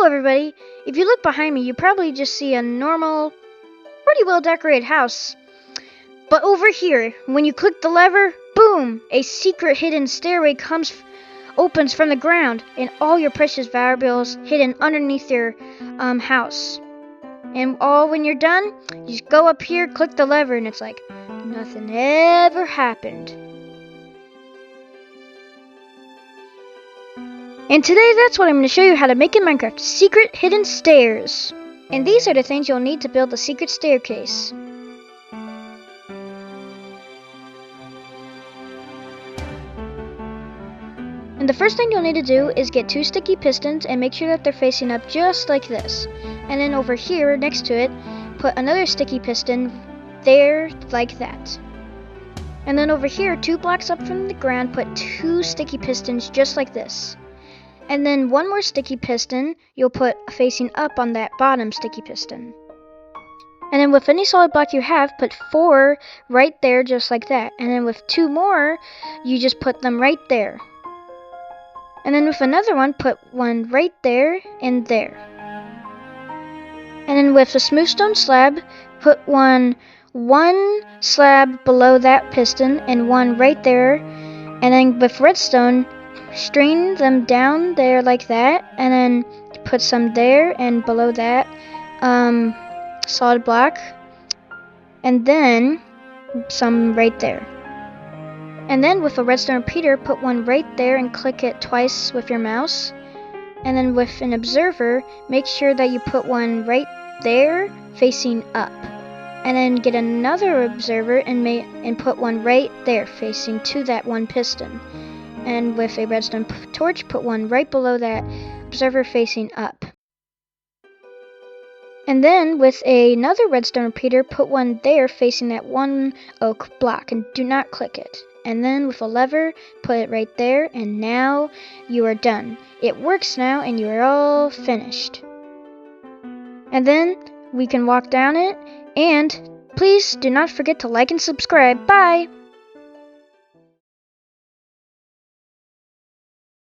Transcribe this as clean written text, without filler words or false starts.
Hello everybody! If you look behind me, you probably just see a normal, pretty well decorated house. But over here, when you click the lever, boom! A secret hidden stairway opens from the ground, and all your precious valuables hidden underneath your house. And when you're done, you just go up here, click the lever, and it's like nothing ever happened. And today that's what I'm going to show you how to make in Minecraft, secret hidden stairs. And these are the things you'll need to build the secret staircase. And the first thing you'll need to do is get 2 sticky pistons and make sure that they're facing up just like this. And then over here next to it, put another sticky piston there like that. And then over here, 2 blocks up from the ground, put 2 sticky pistons just like this. And then 1 more sticky piston you'll put facing up on that bottom sticky piston. And then with any solid block you have, put 4 right there just like that. And then with 2 more, you just put them right there. And then with another one, put 1 right there and there. And then with a smooth stone slab, put one slab below that piston and 1 right there. And then with redstone, string them down there like that, and then put some there and below that solid block, and then some right there. And then with a redstone repeater, put 1 right there and click it twice with your mouse. And then with an observer, make sure that you put 1 right there facing up. And then get another observer and put 1 right there facing to that 1 piston. And with a redstone torch, put 1 right below that observer facing up. And then with another redstone repeater, put 1 there facing that 1 oak block and do not click it. And then with a lever, put it right there, and now you are done. It works now and you are all finished. And then we can walk down it, and please do not forget to like and subscribe. Bye!